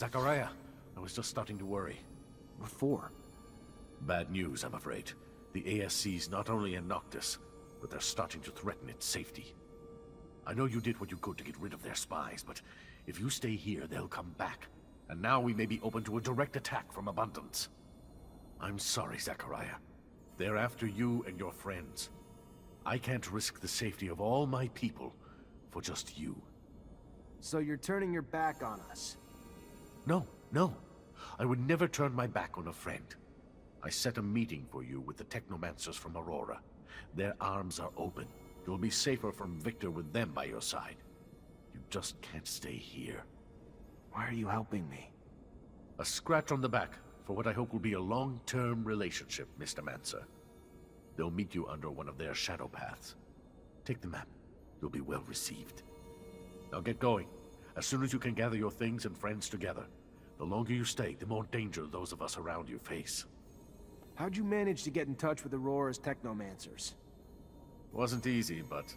Zachariah, I was just starting to worry. What for? Bad news, I'm afraid. The ASC's not only in Noctis, but they're starting to threaten its safety. I know you did what you could to get rid of their spies, but if you stay here, they'll come back. And now we may be open to a direct attack from Abundance. I'm sorry, Zachariah. They're after you and your friends. I can't risk the safety of all my people for just you. So you're turning your back on us? No, no. I would never turn my back on a friend. I set a meeting for you with the Technomancers from Aurora. Their arms are open. You'll be safer from Victor with them by your side. You just can't stay here. Why are you helping me? A scratch on the back for what I hope will be a long-term relationship, Mr. Mancer. They'll meet you under one of their shadow paths. Take the map. You'll be well received. Now get going. As soon as you can gather your things and friends together. The longer you stay, the more danger those of us around you face. How'd you manage to get in touch with Aurora's Technomancers? Wasn't easy, but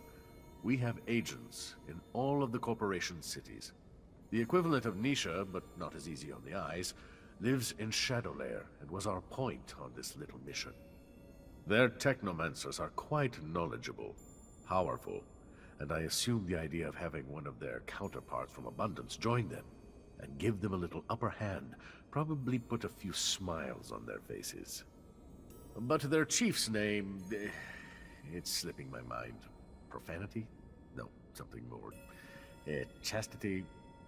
we have agents in all of the corporation's cities. The equivalent of Nisha, but not as easy on the eyes, lives in Shadowlair and was our point on this little mission. Their Technomancers are quite knowledgeable, powerful, and I assume the idea of having one of their counterparts from Abundance join them and give them a little upper hand probably put a few smiles on their faces. But their chief's name, it's slipping my mind. Profanity? No, something more. Chastity,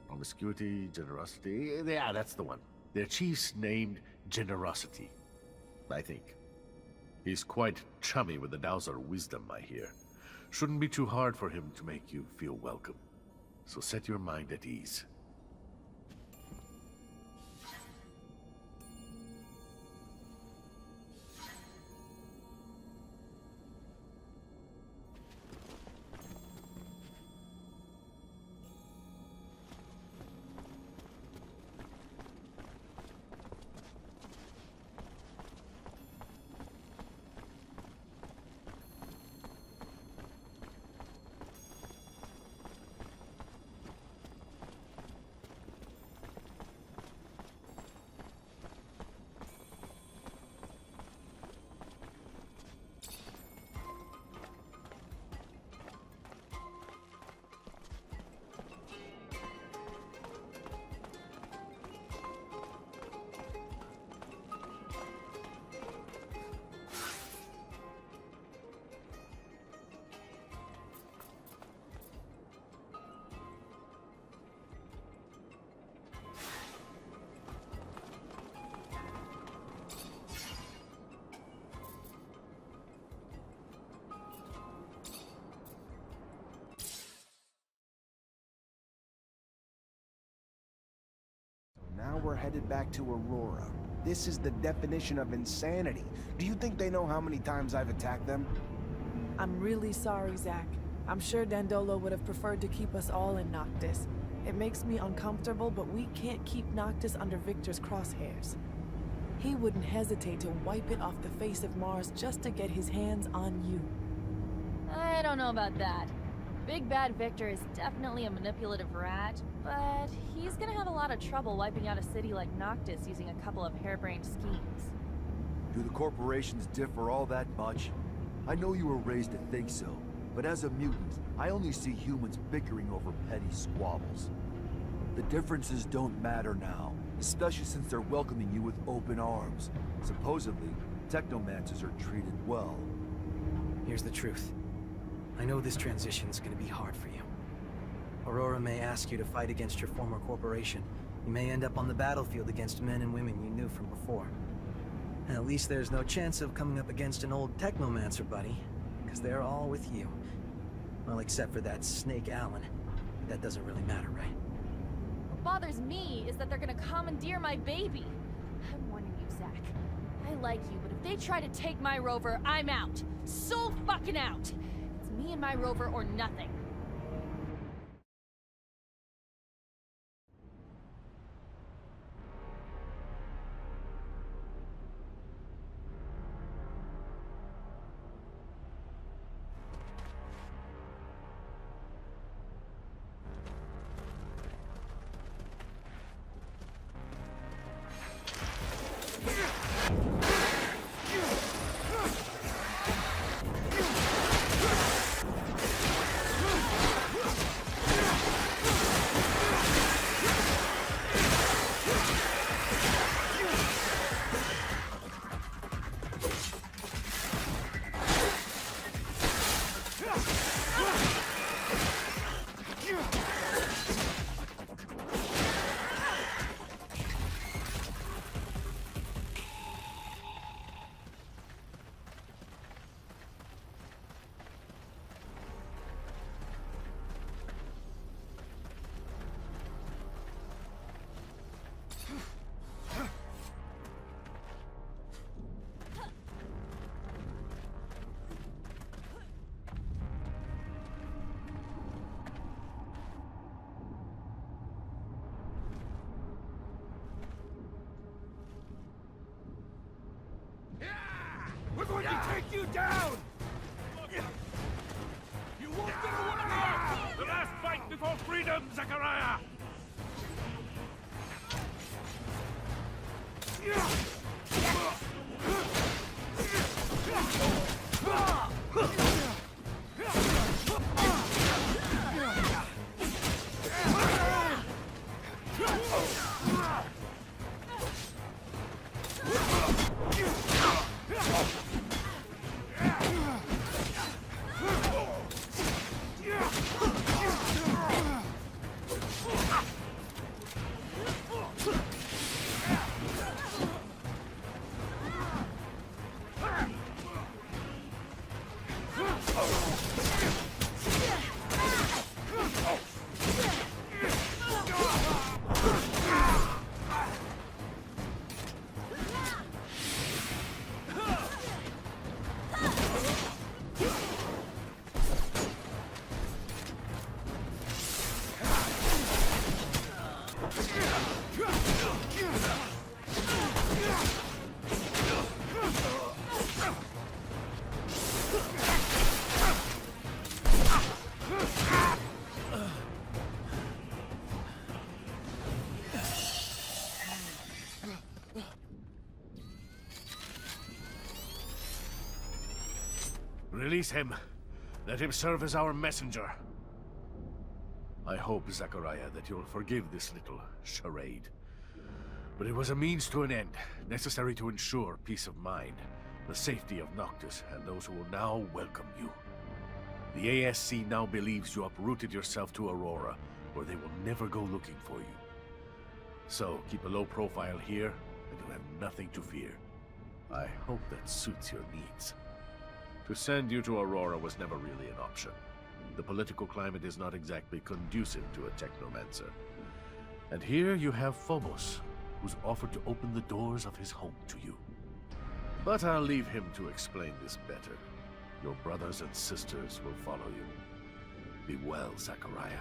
promiscuity, generosity. Yeah, that's the one. Their chief's named Generosity, I think. He's quite chummy with the Dowser wisdom, I hear. Shouldn't be too hard for him to make you feel welcome. So set your mind at ease. Now we're headed back to Aurora. This is the definition of insanity. Do you think they know how many times I've attacked them? I'm really sorry, Zach. I'm sure Dandolo would have preferred to keep us all in Noctis. It makes me uncomfortable, but we can't keep Noctis under Victor's crosshairs. He wouldn't hesitate to wipe it off the face of Mars just to get his hands on you. I don't know about that. Big Bad Victor is definitely a manipulative rat, but he's gonna have a lot of trouble wiping out a city like Noctis using a couple of harebrained schemes. Do the corporations differ all that much? I know you were raised to think so, but as a mutant, I only see humans bickering over petty squabbles. The differences don't matter now, especially since they're welcoming you with open arms. Supposedly, Technomancers are treated well. Here's the truth. I know this transition's gonna be hard for you. Aurora may ask you to fight against your former corporation. You may end up on the battlefield against men and women you knew from before. At least there's no chance of coming up against an old Technomancer buddy, because they're all with you. Well, except for that Snake Allen. But that doesn't really matter, right? What bothers me is that they're gonna commandeer my baby. I'm warning you, Zach. I like you, but if they try to take my rover, I'm out. So fucking out! It's me and my rover or nothing. before freedom, Zachariah! Release him. Let him serve as our messenger. I hope, Zachariah, that you'll forgive this little charade. But it was a means to an end, necessary to ensure peace of mind, the safety of Noctis, and those who will now welcome you. The ASC now believes you uprooted yourself to Aurora, where they will never go looking for you. So, keep a low profile here, and you have nothing to fear. I hope that suits your needs. To send you to Aurora was never really an option. The political climate is not exactly conducive to a Technomancer. And here you have Phobos, who's offered to open the doors of his home to you. But I'll leave him to explain this better. Your brothers and sisters will follow you. Be well, Zachariah.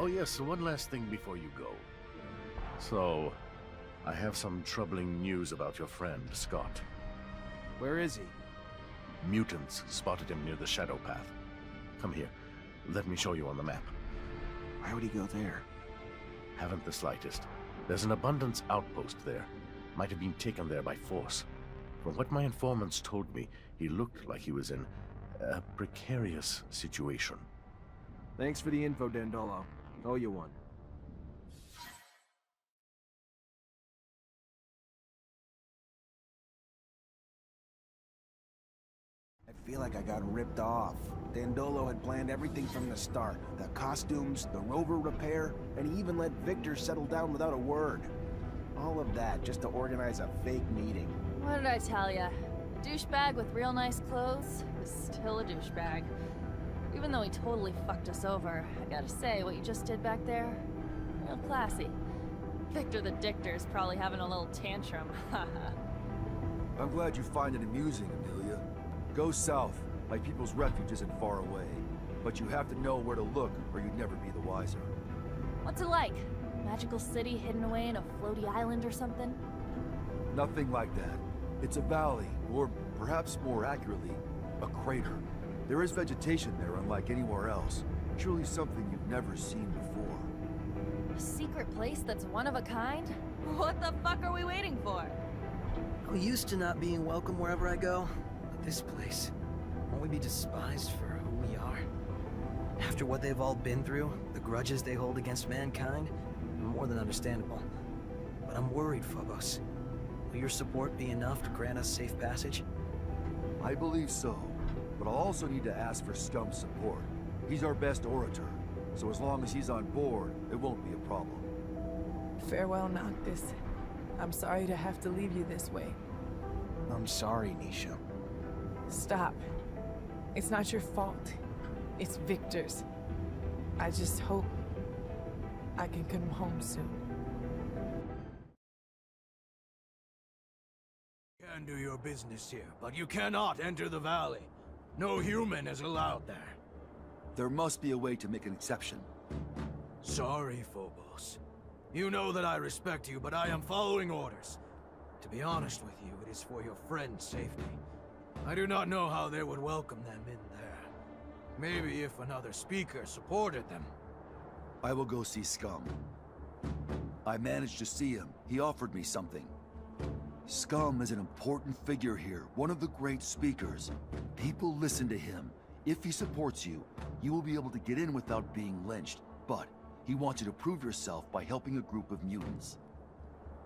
Oh yes, one last thing before you go. So, I have some troubling news about your friend, Scott. Where is he? Mutants spotted him near the Shadow Path. Come here. Let me show you on the map. Why would he go there? Haven't the slightest. There's an abundance outpost there. Might have been taken there by force. From what my informants told me, he looked like he was in a precarious situation. Thanks for the info, Dandolo. Owe you one. I feel like I got ripped off. Dandolo had planned everything from the start. The costumes, the rover repair, and he even let Victor settle down without a word. All of that just to organize a fake meeting. What did I tell ya? A douchebag with real nice clothes is still a douchebag. Even though he totally fucked us over, I gotta say, what you just did back there, real classy. Victor the Dictor's probably having a little tantrum, haha. I'm glad you find it amusing, Amelia. Go south. My people's refuge isn't far away. But you have to know where to look, or you'd never be the wiser. What's it like? Magical city hidden away in a floaty island or something? Nothing like that. It's a valley, or perhaps more accurately, a crater. There is vegetation there unlike anywhere else. Truly something you've never seen before. A secret place that's one of a kind? What the fuck are we waiting for? I'm used to not being welcome wherever I go, but this place, won't we be despised for who we are? After what they've all been through, the grudges they hold against mankind, more than understandable. But I'm worried, Phobos. Will your support be enough to grant us safe passage? I believe so, but I'll also need to ask for Stump's support. He's our best orator, so as long as he's on board, it won't be a problem. Farewell, Noctis. I'm sorry to have to leave you this way. I'm sorry, Nisha. Stop. It's not your fault. It's Victor's. I just hope I can come home soon. You can do your business here, but you cannot enter the valley. No human is allowed there. There must be a way to make an exception. Sorry, Phobos. You know that I respect you, but I am following orders. To be honest with you, it is for your friend's safety. I do not know how they would welcome them in there. Maybe if another speaker supported them. I will go see Scum. I managed to see him. He offered me something. Scum is an important figure here, one of the great speakers. People listen to him. If he supports you, you will be able to get in without being lynched. But he wants you to prove yourself by helping a group of mutants.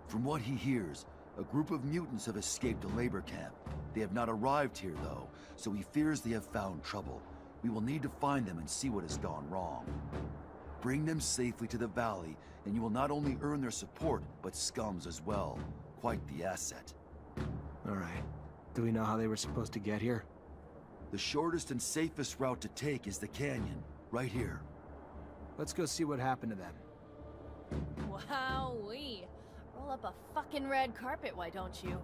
From what he hears, a group of mutants have escaped a labor camp. They have not arrived here, though, so he fears they have found trouble. We will need to find them and see what has gone wrong. Bring them safely to the valley, and you will not only earn their support, but Scum's as well. Quite the asset. All right. Do we know how they were supposed to get here? The shortest and safest route to take is the canyon, right here. Let's go see what happened to them. Wowee. Roll up a fucking red carpet, why don't you?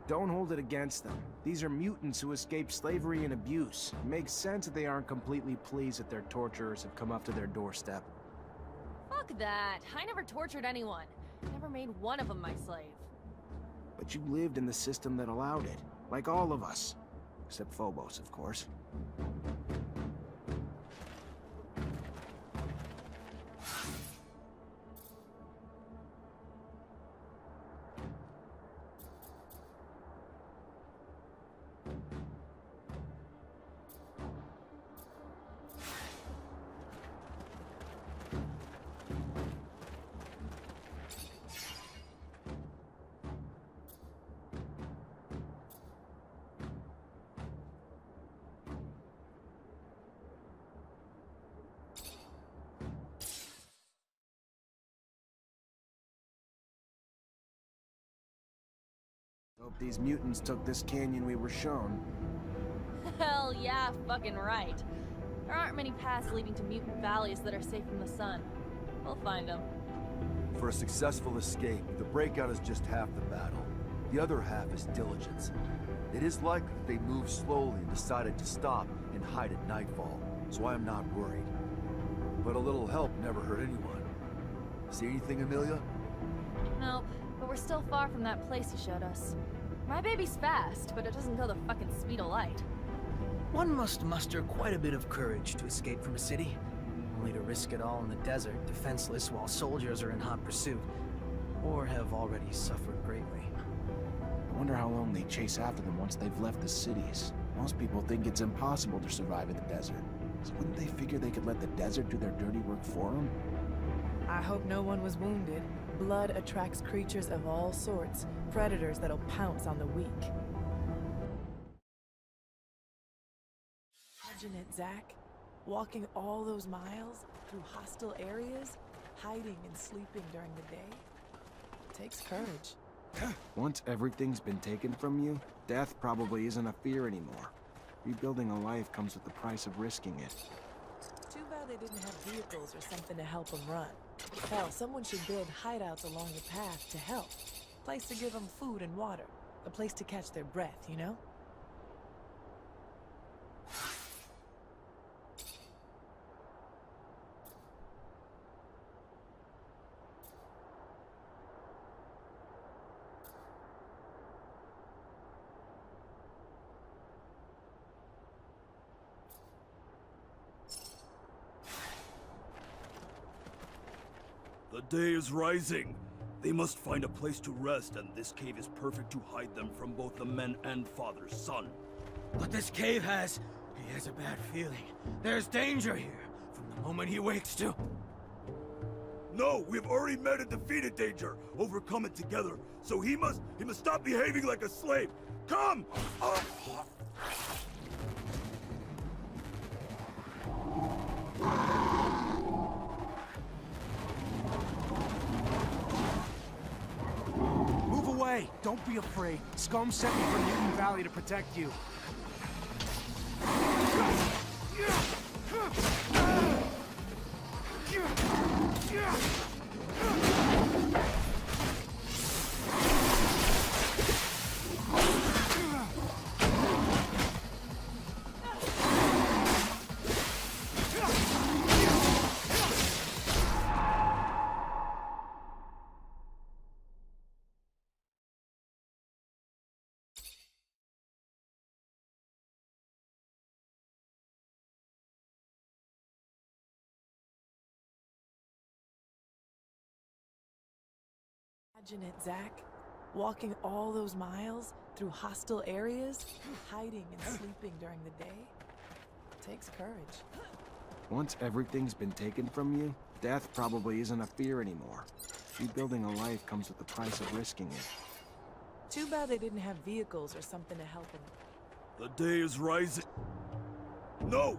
Don't hold it against them. These are mutants who escaped slavery and abuse. It makes sense that they aren't completely pleased that their torturers have come up to their doorstep. Fuck that. I never tortured anyone. Never made one of them my slave. But you lived in the system that allowed it. Like all of us. Except Phobos, of course. Hope these mutants took this canyon we were shown. Hell yeah, fucking right. There aren't many paths leading to mutant valleys that are safe from the sun. We'll find them. For a successful escape, the breakout is just half the battle. The other half is diligence. It is likely that they moved slowly and decided to stop and hide at nightfall, so I am not worried. But a little help never hurt anyone. See anything, Amelia? Nope, but we're still far from that place you showed us. My baby's fast, but it doesn't go the fucking speed of light. One must muster quite a bit of courage to escape from a city, only to risk it all in the desert, defenseless while soldiers are in hot pursuit, or have already suffered greatly. I wonder how long they chase after them once they've left the cities. Most people think it's impossible to survive in the desert. So wouldn't they figure they could let the desert do their dirty work for them? I hope no one was wounded. Blood attracts creatures of all sorts, predators that'll pounce on the weak. Imagine it, Zach. Walking all those miles through hostile areas, hiding and sleeping during the day. It takes courage. Once everything's been taken from you, death probably isn't a fear anymore. Rebuilding a life comes with the price of risking it. Too bad they didn't have vehicles or something to help them run. Hell, someone should build hideouts along the path to help. A place to give them food and water. A place to catch their breath, you know? The day is rising. They must find a place to rest, and this cave is perfect to hide them from both the men and father's son. But this cave has... he has a bad feeling. There's danger here, from the moment he wakes to... No, we've already met and defeated danger, overcome it together. So he must stop behaving like a slave. Come! Move away! Don't be afraid. Scum sent me from Mutant Valley to protect you. Imagine it, Zach. Walking all those miles through hostile areas, hiding and sleeping during the day. Takes courage. Once everything's been taken from you, death probably isn't a fear anymore. Rebuilding a life comes with the price of risking it. Too bad they didn't have vehicles or something to help them. The day is rising. No!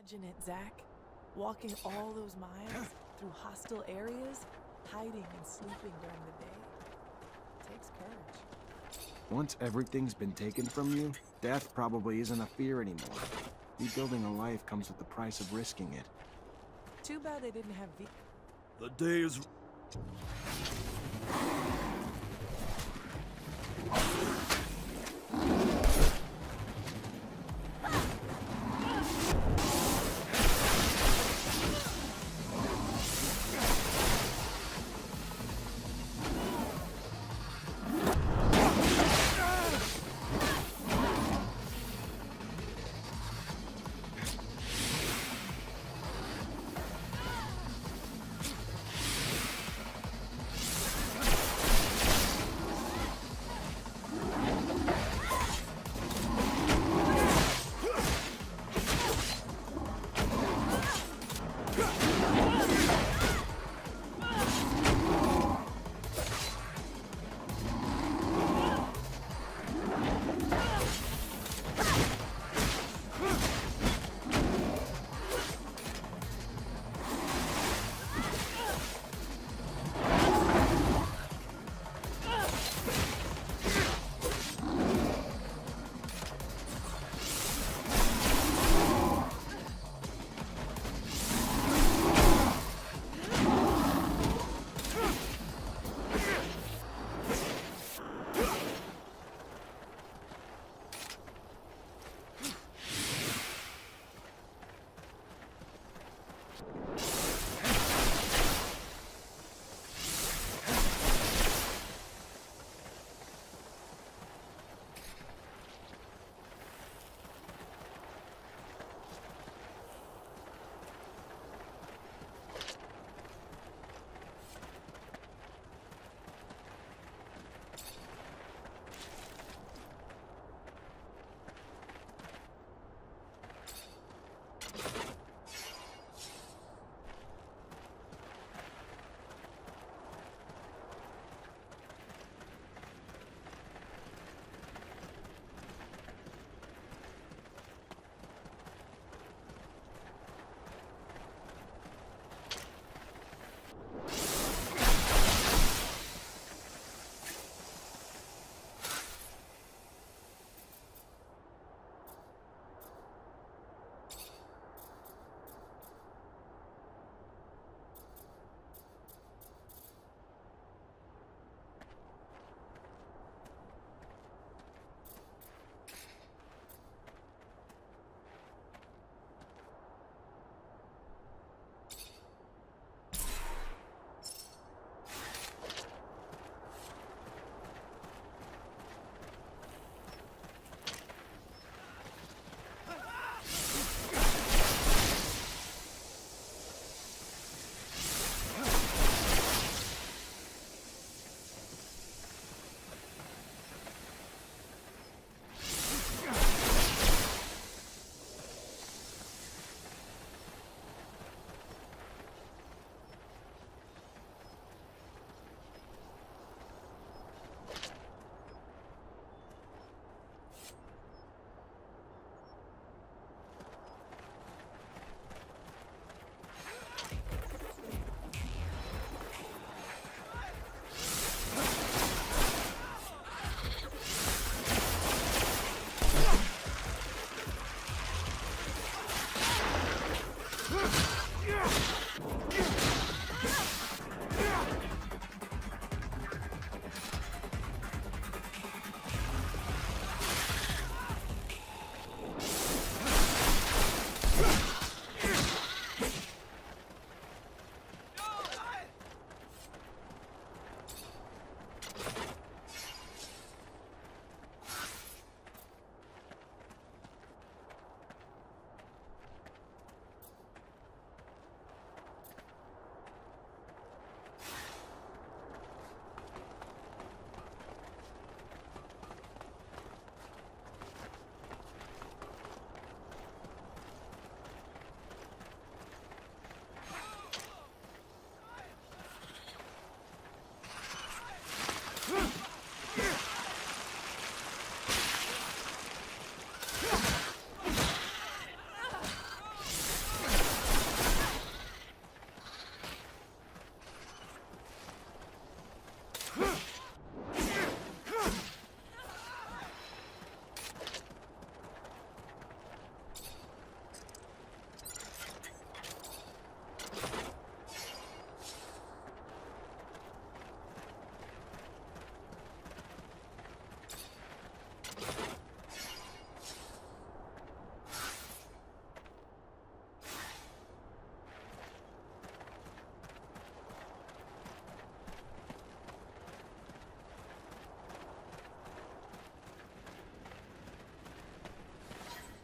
Imagine it, Zach. Walking all those miles through hostile areas, hiding and sleeping during the day. Takes courage. Once everything's been taken from you, death probably isn't a fear anymore. Rebuilding a life comes with the price of risking it. Too bad they didn't have The day is...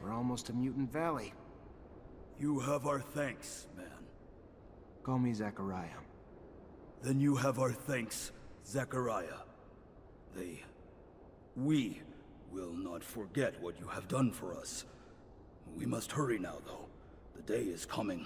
We're almost to Mutant Valley. You have our thanks, man. Call me Zachariah. Then you have our thanks, Zachariah. We will not forget what you have done for us. We must hurry now, though. The day is coming.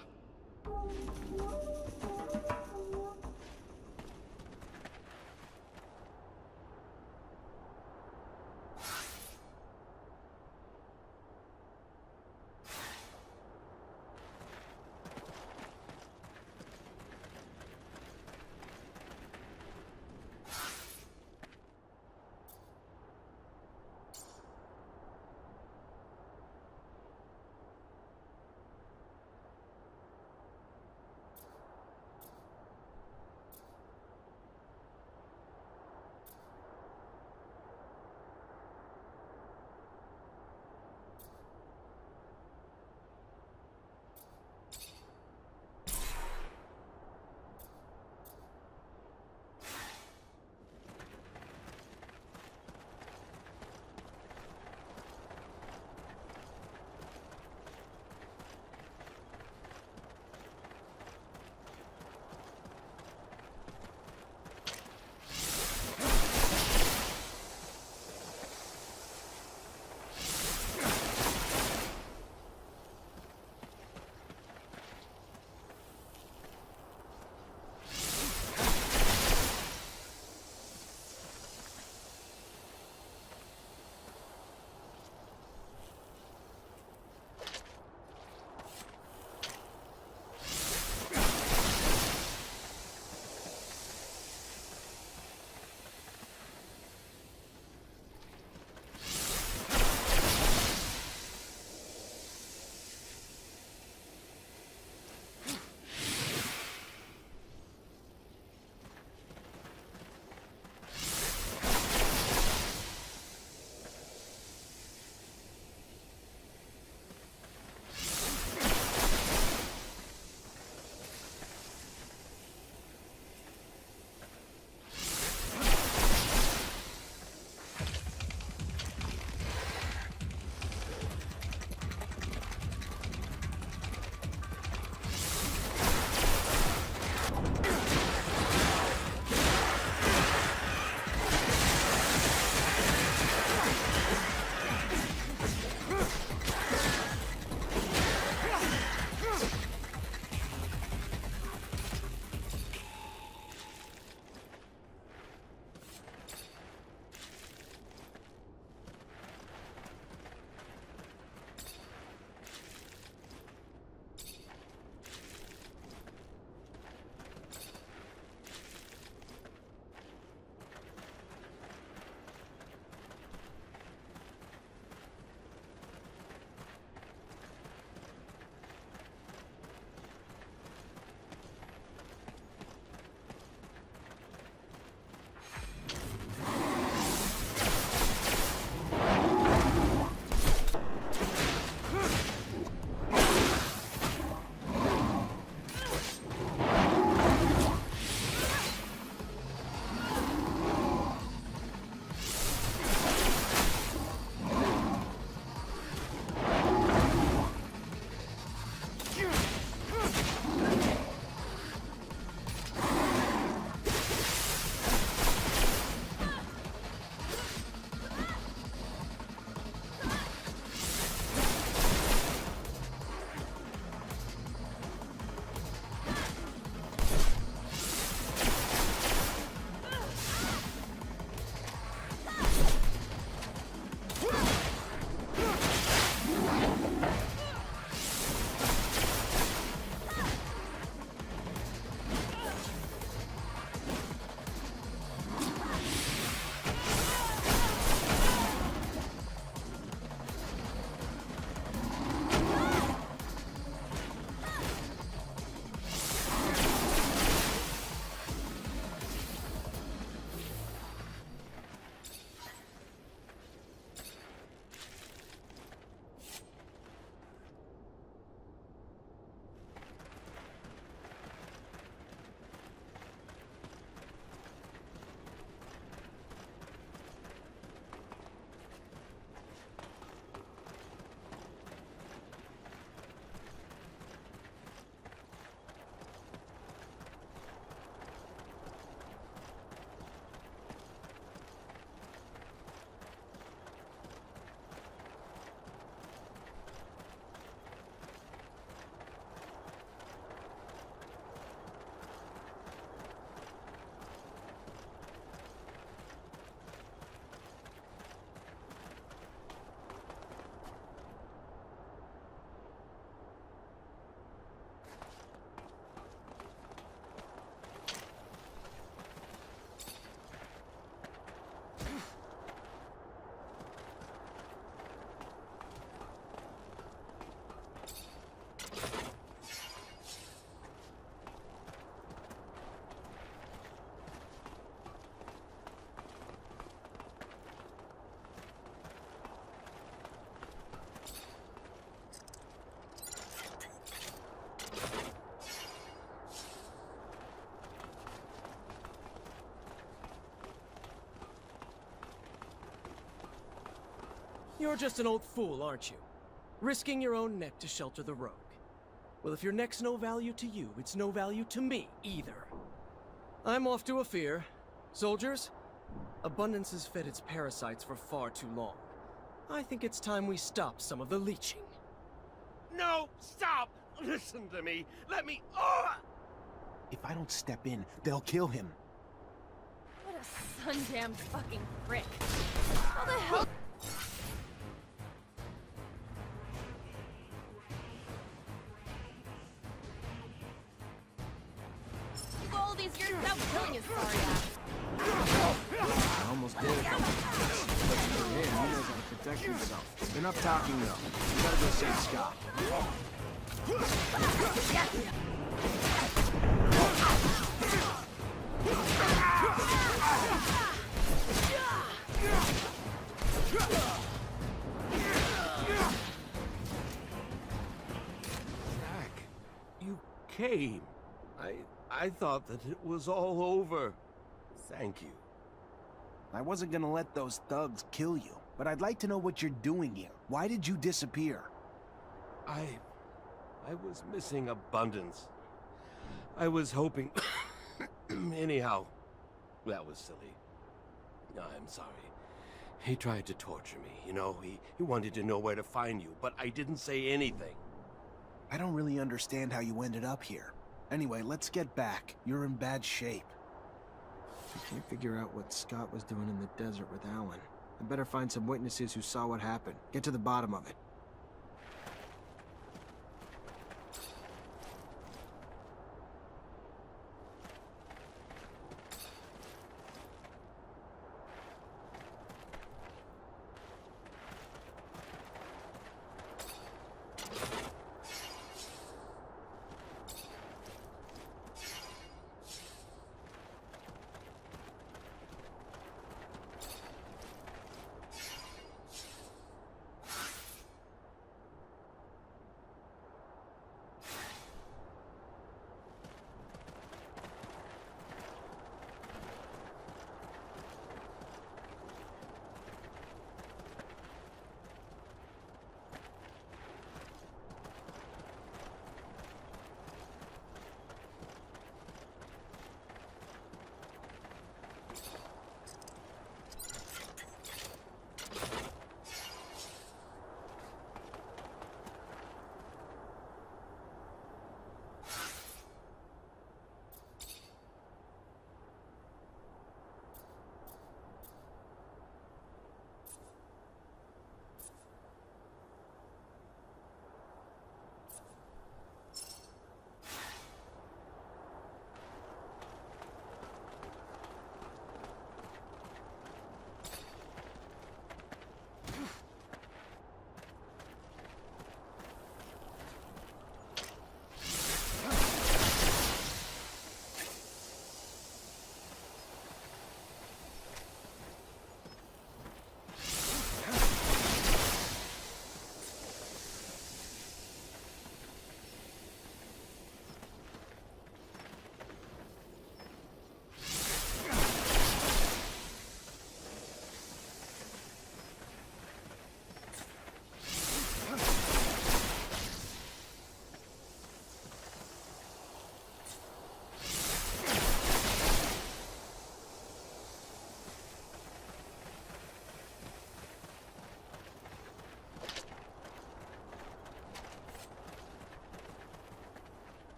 You're just an old fool, aren't you? Risking your own neck to shelter the rogue. Well, if your neck's no value to you, it's no value to me either. I'm off to a fear. Soldiers, abundance has fed its parasites for far too long. I think it's time we stop some of the leeching. No, stop! Listen to me. Let me. Oh! If I don't step in, they'll kill him. What a sundamned fucking prick. How the hell? All these years without killing his sorry ass. I almost did it. But for him, he knows how to protect himself. Enough talking, though. We gotta go save Scott. Zach, you came. I thought that it was all over. Thank you. I wasn't gonna let those thugs kill you, but I'd like to know what you're doing here. Why did you disappear? I was missing abundance. I was hoping... Anyhow, that was silly. I'm sorry. He tried to torture me, you know? He wanted to know where to find you, but I didn't say anything. I don't really understand how you ended up here. Anyway, let's get back. You're in bad shape. I can't figure out what Scott was doing in the desert with Alan. I better find some witnesses who saw what happened. Get to the bottom of it.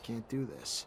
Can't do this.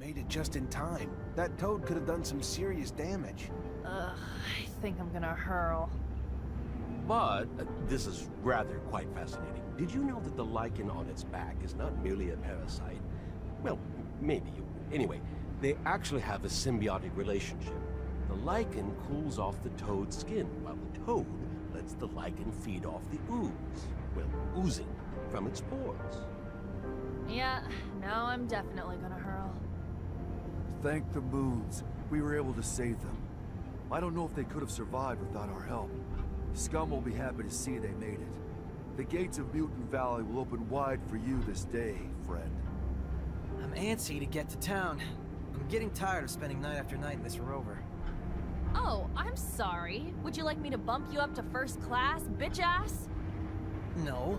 Made it just in time. That toad could have done some serious damage. Ugh, I think I'm gonna hurl. But this is rather quite fascinating. Did you know that the lichen on its back is not merely a parasite? Well, maybe you... Anyway, they actually have a symbiotic relationship. The lichen cools off the toad's skin, while the toad lets the lichen feed off the ooze. Well, oozing from its pores. Yeah, now I'm definitely gonna hurl. Thank the moons. We were able to save them. I don't know if they could have survived without our help. Scum will be happy to see they made it. The gates of Mutant Valley will open wide for you this day, friend. I'm antsy to get to town. I'm getting tired of spending night after night in this rover. Oh, I'm sorry. Would you like me to bump you up to first class, bitch ass? No.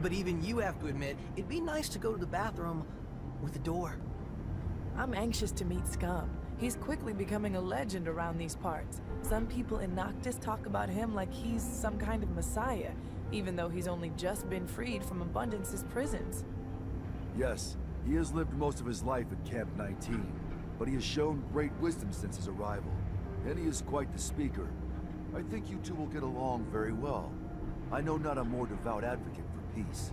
But even you have to admit, it'd be nice to go to the bathroom with a door. I'm anxious to meet Scum. He's quickly becoming a legend around these parts. Some people in Noctis talk about him like he's some kind of messiah, even though he's only just been freed from Abundance's prisons. Yes, he has lived most of his life at Camp 19, but he has shown great wisdom since his arrival, and he is quite the speaker. I think you two will get along very well. I know not a more devout advocate for peace.